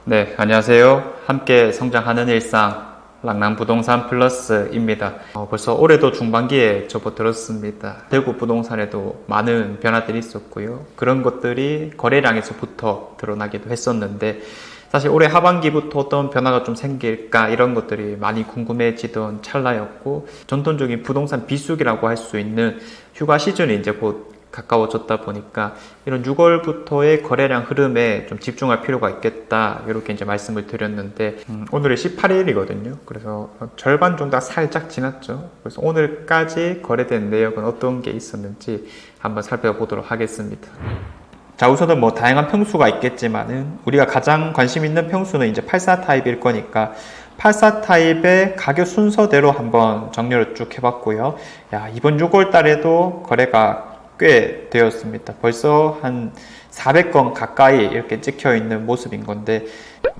네, 안녕하세요. 함께 성장하는 일상 랑랑부동산 플러스입니다. 벌써 올해도 중반기에 접어들었습니다. 대구 부동산에도 많은 변화들이 있었고요. 그런 것들이 거래량에서부터 드러나기도 했었는데 사실 올해 하반기부터 어떤 변화가 좀 생길까 이런 것들이 많이 궁금해지던 찰나였고, 전통적인 부동산 비수기라고 할 수 있는 휴가 시즌이 이제 곧 가까워졌다 보니까 이런 6월부터의 거래량 흐름에 좀 집중할 필요가 있겠다, 이렇게 이제 말씀을 드렸는데, 오늘이 18일이거든요. 그래서 절반 정도가 살짝 지났죠. 그래서 오늘까지 거래된 내역은 어떤 게 있었는지 한번 살펴보도록 하겠습니다. 자, 우선은 뭐 다양한 평수가 있겠지만은 우리가 가장 관심 있는 평수는 이제 84 타입일 거니까 84 타입의 가격 순서대로 한번 정리를 쭉 해봤고요. 야, 이번 6월 달에도 거래가 꽤 되었습니다. 벌써 한 400건 가까이 이렇게 찍혀 있는 모습인 건데,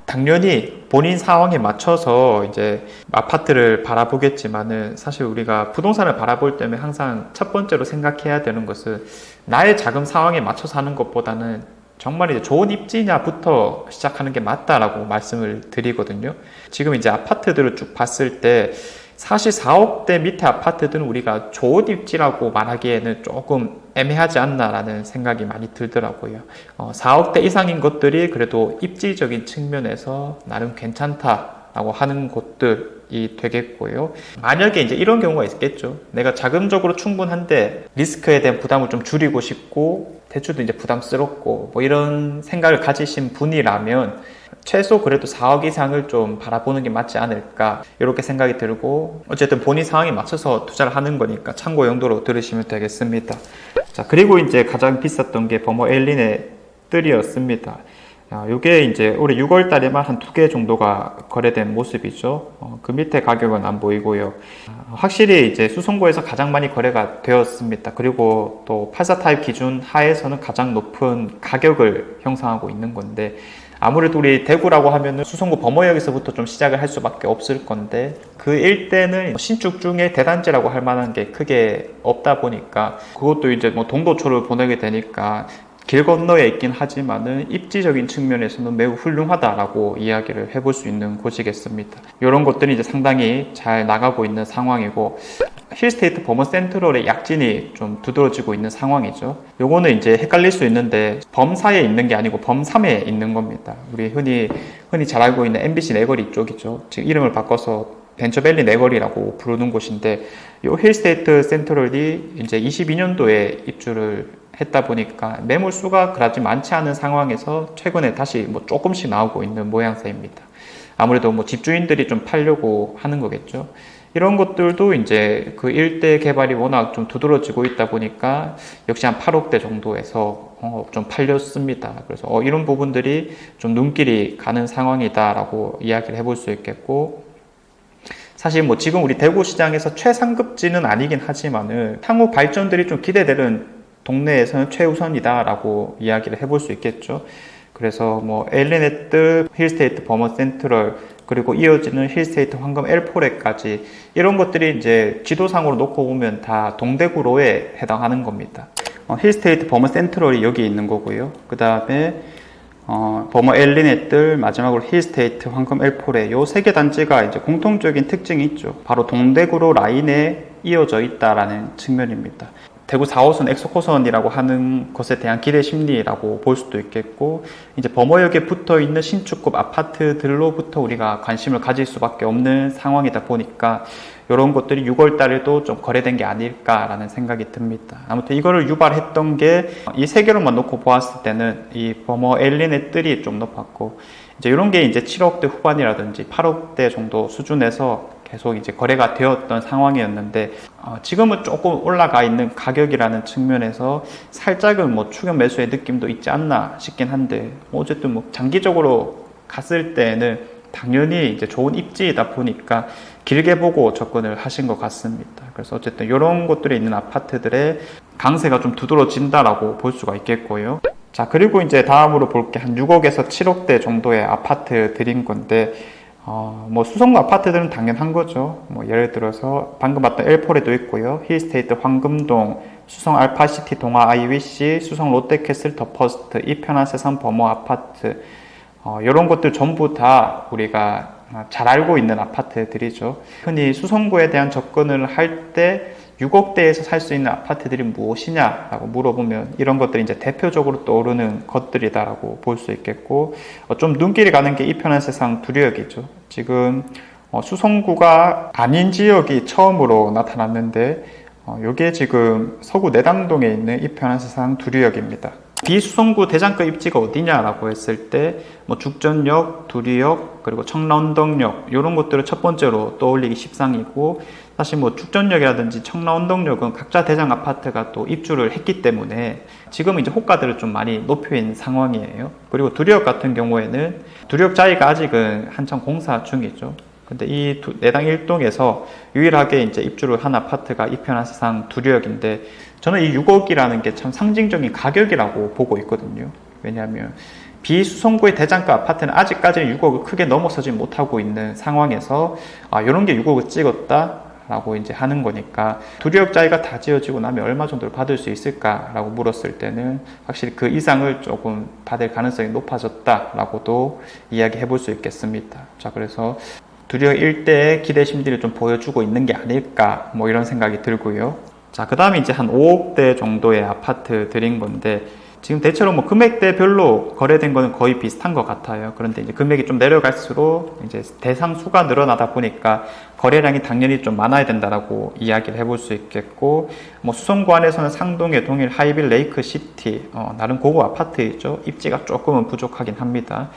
당연히 본인 상황에 맞춰서 이제 아파트를 바라보겠지만은, 사실 우리가 부동산을 바라볼 때면 항상 첫 번째로 생각해야 되는 것은 나의 자금 상황에 맞춰서 하는 것보다는 정말 이제 좋은 입지냐부터 시작하는 게 맞다라고 말씀을 드리거든요. 지금 이제 아파트들을 쭉 봤을 때 사실 4억대 밑에 아파트들은 우리가 좋은 입지라고 말하기에는 조금 애매하지 않나라는 생각이 많이 들더라고요. 4억대 이상인 것들이 그래도 입지적인 측면에서 나름 괜찮다라고 하는 곳들이 되겠고요. 만약에 이제 이런 경우가 있겠죠. 내가 자금적으로 충분한데 리스크에 대한 부담을 좀 줄이고 싶고 대출도 이제 부담스럽고 뭐 이런 생각을 가지신 분이라면 최소 그래도 4억 이상을 좀 바라보는 게 맞지 않을까, 이렇게 생각이 들고, 어쨌든 본인 상황에 맞춰서 투자를 하는 거니까 참고 용도로 들으시면 되겠습니다. 자, 그리고 이제 가장 비쌌던 게 버머 엘린의 뜰이었습니다. 요게 이제 올해 6월 달에만 한 2개 정도가 거래된 모습이죠. 그 밑에 가격은 안 보이고요. 확실히 이제 수성구에서 가장 많이 거래가 되었습니다. 그리고 또 84 타입 기준 하에서는 가장 높은 가격을 형성하고 있는 건데, 아무래도 우리 대구라고 하면은 수성구 범어역에서부터 좀 시작을 할 수밖에 없을 건데, 그 일대는 신축 중에 대단지라고 할 만한 게 크게 없다 보니까, 그것도 이제 뭐 동도초를 보내게 되니까 길 건너에 있긴 하지만은 입지적인 측면에서는 매우 훌륭하다라고 이야기를 해볼 수 있는 곳이겠습니다. 이런 것들이 이제 상당히 잘 나가고 있는 상황이고, 힐스테이트 버머 센트럴의 약진이 좀 두드러지고 있는 상황이죠. 요거는 이제 헷갈릴 수 있는데 범4에 있는 게 아니고 범3에 있는 겁니다. 우리 흔히 잘 알고 있는 MBC 내거리 쪽이죠. 지금 이름을 바꿔서 벤처밸리 내거리라고 부르는 곳인데, 요 힐스테이트 센트럴이 이제 22년도에 입주를 했다 보니까 매물수가 그다지 많지 않은 상황에서 최근에 다시 뭐 조금씩 나오고 있는 모양새입니다. 아무래도 뭐 집주인들이 좀 팔려고 하는 거겠죠. 이런 것들도 이제 그 일대 개발이 워낙 좀 두드러지고 있다 보니까 역시 한 8억대 정도에서 좀 팔렸습니다. 그래서 이런 부분들이 좀 눈길이 가는 상황이다라고 이야기를 해볼 수 있겠고, 사실 뭐 지금 우리 대구 시장에서 최상급지는 아니긴 하지만은 향후 발전들이 좀 기대되는 동네에서는 최우선이다라고 이야기를 해볼 수 있겠죠. 그래서 뭐 엘리네트, 힐스테이트 버머 센트럴, 그리고 이어지는 힐스테이트 황금 엘포레까지, 이런 것들이 이제 지도상으로 놓고 보면 다 동대구로에 해당하는 겁니다. 힐스테이트 버머 센트럴이 여기 있는 거고요. 그 다음에 버머 엘리네뜰, 마지막으로 힐스테이트 황금 엘포레, 요 세 개 단지가 이제 공통적인 특징이 있죠. 바로 동대구로 라인에 이어져 있다라는 측면입니다. 대구 4호선 엑소코선이라고 하는 것에 대한 기대 심리라고 볼 수도 있겠고, 이제 범어역에 붙어 있는 신축급 아파트들로부터 우리가 관심을 가질 수밖에 없는 상황이다 보니까 이런 것들이 6월 달에도 좀 거래된 게 아닐까라는 생각이 듭니다. 아무튼 이거를 유발했던 게 이 세 개로만 놓고 보았을 때는 이 버머 엘린의 뜰이 좀 높았고, 이제 이런 게 이제 7억대 후반이라든지 8억대 정도 수준에서 계속 이제 거래가 되었던 상황이었는데, 지금은 조금 올라가 있는 가격이라는 측면에서 살짝은 뭐 추격 매수의 느낌도 있지 않나 싶긴 한데, 어쨌든 뭐 장기적으로 갔을 때는 당연히 이제 좋은 입지이다 보니까 길게 보고 접근을 하신 것 같습니다. 그래서 어쨌든 이런 곳들에 있는 아파트들의 강세가 좀 두드러진다라고 볼 수가 있겠고요. 자, 그리고 이제 다음으로 볼 게 한 6억에서 7억대 정도의 아파트들인 건데, 뭐 수성구 아파트들은 당연한 거죠. 뭐 예를 들어서 방금 봤던 엘포레도 있고요. 힐스테이트 황금동, 수성 알파시티 동아 IWC, 수성 롯데캐슬 더 퍼스트, 이편한 세상 버머 아파트, 이런 것들 전부 다 우리가 잘 알고 있는 아파트들이죠. 흔히 수성구에 대한 접근을 할 때 6억대에서 살 수 있는 아파트들이 무엇이냐라고 물어보면 이런 것들이 이제 대표적으로 떠오르는 것들이다라고 볼 수 있겠고, 좀 눈길이 가는 게 이편한 세상 두류역이죠. 지금 수성구가 아닌 지역이 처음으로 나타났는데, 이게 지금 서구 내당동에 있는 이편한 세상 두류역입니다. 비수성구 대장급 입지가 어디냐라고 했을 때 죽전역, 두류역, 그리고 청라운동역 이런 것들을 첫 번째로 떠올리기 십상이고, 사실 죽전역이라든지 청라운동역은 각자 대장 아파트가 또 입주를 했기 때문에 지금은 이제 호가들을 좀 많이 높여 있는 상황이에요. 그리고 두류역 같은 경우에는 두류역 자리가 아직은 한창 공사 중이죠. 근데 이 내당 1동에서 유일하게 이제 입주를 한 아파트가 이편한 세상 두류역인데, 저는 이 6억이라는 게 참 상징적인 가격이라고 보고 있거든요. 왜냐하면 비수성구의 대장급 아파트는 아직까지는 6억을 크게 넘어서지 못하고 있는 상황에서 이런 게 6억을 찍었다라고 이제 하는 거니까, 두류역 자리가 다 지어지고 나면 얼마 정도를 받을 수 있을까라고 물었을 때는 확실히 그 이상을 조금 받을 가능성이 높아졌다라고도 이야기해 볼 수 있겠습니다. 자, 그래서 두류역 일대의 기대심들을 좀 보여주고 있는 게 아닐까 이런 생각이 들고요. 자, 그 다음에 이제 한 5억대 정도의 아파트들인 건데, 지금 대체로 금액대별로 거래된 거는 거의 비슷한 것 같아요. 그런데 이제 금액이 좀 내려갈수록 이제 대상 수가 늘어나다 보니까 거래량이 당연히 좀 많아야 된다라고 이야기를 해볼 수 있겠고, 수성구 안에서는 상동의 동일 하이빌 레이크 시티, 나름 고급 아파트이죠. 입지가 조금은 부족하긴 합니다.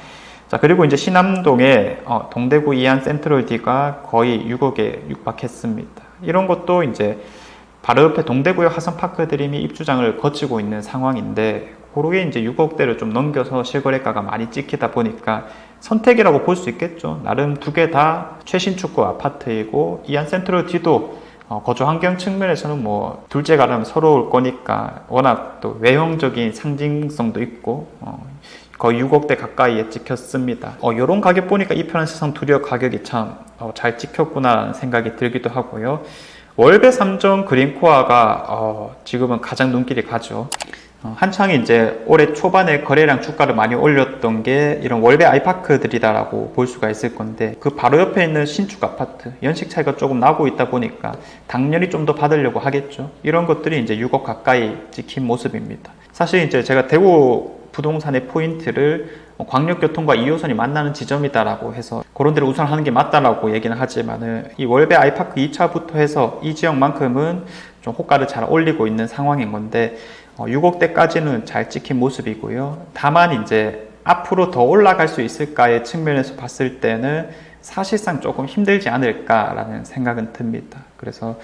자, 그리고 이제 신암동에 동대구 이안 센트럴 D가 거의 6억에 육박했습니다. 이런 것도 이제 바로 옆에 동대구역 화성파크 드림이 입주장을 거치고 있는 상황인데, 그러게 이제 6억대를 좀 넘겨서 실거래가가 많이 찍히다 보니까 선택이라고 볼 수 있겠죠. 나름 두 개 다 최신축구 아파트이고, 이안 센트럴 D도 거주 환경 측면에서는 둘째가라면 서러울 거니까 워낙 또 외형적인 상징성도 있고, 거의 6억대 가까이에 찍혔습니다. 이런 가격 보니까 이편한 세상 두류역 가격이 참 잘 찍혔구나라는 생각이 들기도 하고요. 월배 3점 그린코어가 지금은 가장 눈길이 가죠. 한창 이제 올해 초반에 거래량 주가를 많이 올렸던 게 이런 월배 아이파크들이다라고 볼 수가 있을 건데, 그 바로 옆에 있는 신축 아파트 연식 차이가 조금 나고 있다 보니까 당연히 좀 더 받으려고 하겠죠. 이런 것들이 이제 6억 가까이 찍힌 모습입니다. 사실 이제 제가 대구 부동산의 포인트를 광역교통과 2호선이 만나는 지점이다라고 해서 그런 데를 우선하는 게 맞다라고 얘기는 하지만은, 이 월배 아이파크 2차부터 해서 이 지역만큼은 좀 호가를 잘 올리고 있는 상황인 건데, 6억대까지는 잘 찍힌 모습이고요. 다만 이제 앞으로 더 올라갈 수 있을까의 측면에서 봤을 때는 사실상 조금 힘들지 않을까라는 생각은 듭니다. 그래서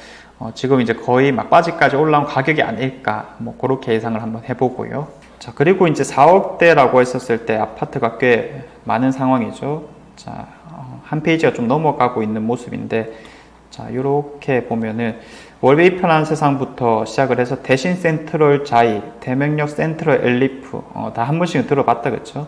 지금 이제 거의 막바지까지 올라온 가격이 아닐까, 그렇게 예상을 한번 해보고요. 자, 그리고 이제 4억대라고 했었을 때 아파트가 꽤 많은 상황이죠. 자, 한 페이지가 좀 넘어가고 있는 모습인데, 자, 이렇게 보면은 월배 이편한 세상부터 시작을 해서 대신 센트럴 자이, 대명역 센트럴 엘리프, 다 한 번씩은 들어봤다, 그쵸?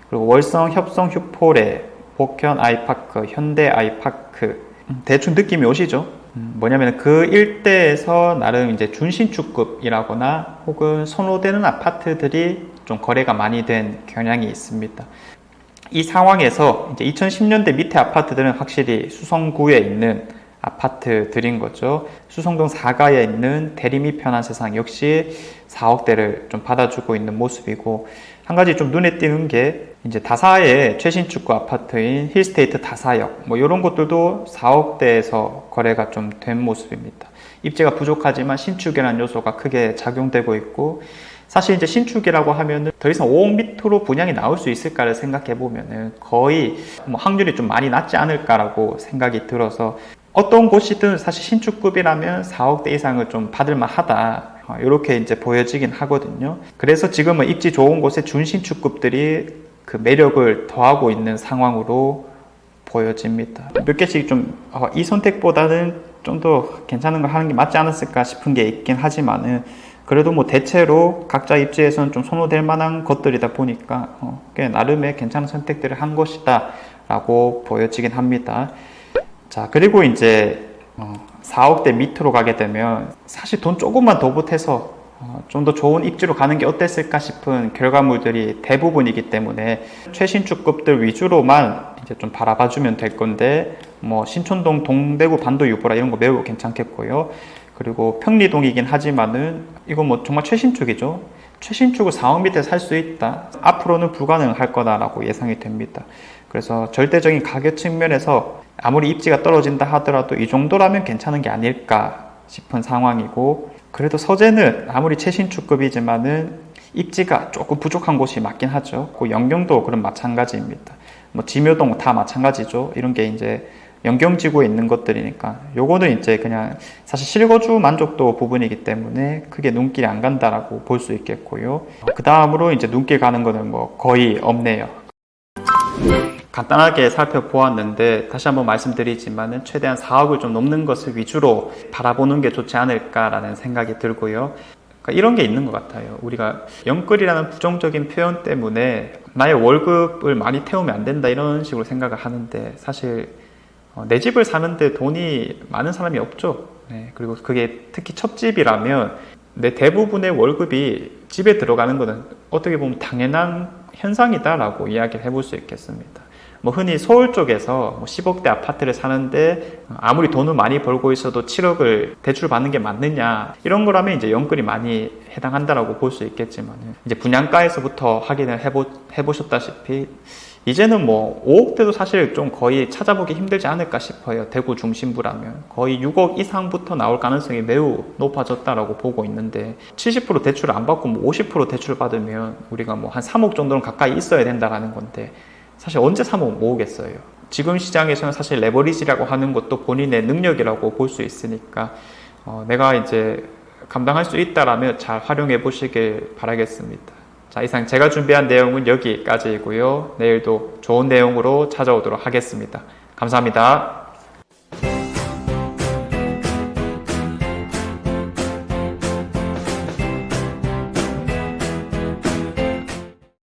그리고 월성, 협성, 휴포레, 복현 아이파크, 현대 아이파크, 대충 느낌이 오시죠? 뭐냐면 그 일대에서 나름 이제 준신축급이라거나 혹은 선호되는 아파트들이 좀 거래가 많이 된 경향이 있습니다. 이 상황에서 이제 2010년대 밑에 아파트들은 확실히 수성구에 있는 아파트들인 거죠. 수성동 4가에 있는 대림이 편한 세상 역시 4억대를 좀 받아주고 있는 모습이고, 한 가지 좀 눈에 띄는 게 이제 다사의 최신축구 아파트인 힐스테이트 다사역, 이런 것들도 4억대에서 거래가 좀 된 모습입니다. 입지가 부족하지만 신축이라는 요소가 크게 작용되고 있고, 사실 이제 신축이라고 하면은 더 이상 5억 밑으로 분양이 나올 수 있을까를 생각해 보면은 거의 확률이 좀 많이 낮지 않을까라고 생각이 들어서, 어떤 곳이든 사실 신축급이라면 4억대 이상을 좀 받을만 하다, 이렇게 이제 보여지긴 하거든요. 그래서 지금은 입지 좋은 곳에 준신축급들이 그 매력을 더하고 있는 상황으로 보여집니다. 몇 개씩 좀 이 선택보다는 좀 더 괜찮은 걸 하는 게 맞지 않았을까 싶은 게 있긴 하지만은, 그래도 대체로 각자 입지에서는 좀 선호될 만한 것들이다 보니까 꽤 나름의 괜찮은 선택들을 한 것이다 라고 보여지긴 합니다. 자, 그리고 이제 4억대 밑으로 가게 되면 사실 돈 조금만 더 보태서 좀 더 좋은 입지로 가는 게 어땠을까 싶은 결과물들이 대부분이기 때문에 최신축급들 위주로만 이제 좀 바라봐주면 될 건데, 뭐 신촌동, 동대구, 반도, 유보라 이런 거 매우 괜찮겠고요. 그리고 평리동이긴 하지만은 이거 뭐 정말 최신축이죠. 최신축을 4억 밑에 살 수 있다. 앞으로는 불가능할 거다라고 예상이 됩니다. 그래서 절대적인 가격 측면에서 아무리 입지가 떨어진다 하더라도 이 정도라면 괜찮은 게 아닐까 싶은 상황이고, 그래도 서재는 아무리 최신축급이지만은 입지가 조금 부족한 곳이 맞긴 하죠. 그 영경도 그런 마찬가지입니다. 뭐 지묘동 다 마찬가지죠. 이런 게 이제 영경지구에 있는 것들이니까 요거는 이제 그냥 사실 실거주 만족도 부분이기 때문에 크게 눈길이 안 간다라고 볼 수 있겠고요. 그 다음으로 이제 눈길 가는 거는 뭐 거의 없네요. 간단하게 살펴보았는데 다시 한번 말씀드리지만은 최대한 4억을 좀 넘는 것을 위주로 바라보는 게 좋지 않을까라는 생각이 들고요. 그러니까 이런 게 있는 것 같아요. 우리가 영끌이라는 부정적인 표현 때문에 나의 월급을 많이 태우면 안 된다 이런 식으로 생각을 하는데, 사실 내 집을 사는데 돈이 많은 사람이 없죠. 네, 그리고 그게 특히 첫 집이라면 내 대부분의 월급이 집에 들어가는 것은 어떻게 보면 당연한 현상이다라고 이야기를 해볼 수 있겠습니다. 뭐 흔히 서울 쪽에서 10억대 아파트를 사는데 아무리 돈을 많이 벌고 있어도 7억을 대출 받는 게 맞느냐, 이런 거라면 이제 영끌이 많이 해당한다라고 볼 수 있겠지만, 이제 분양가에서부터 확인을 해보셨다시피 이제는 뭐 5억대도 사실 좀 거의 찾아보기 힘들지 않을까 싶어요. 대구 중심부라면 거의 6억 이상부터 나올 가능성이 매우 높아졌다라고 보고 있는데, 70% 대출을 안 받고 뭐 50% 대출 받으면 우리가 뭐 한 3억 정도는 가까이 있어야 된다라는 건데, 사실 언제 3억 모으겠어요. 지금 시장에서는 사실 레버리지라고 하는 것도 본인의 능력이라고 볼 수 있으니까 내가 이제 감당할 수 있다라면 잘 활용해 보시길 바라겠습니다. 자, 이상 제가 준비한 내용은 여기까지이고요. 내일도 좋은 내용으로 찾아오도록 하겠습니다. 감사합니다.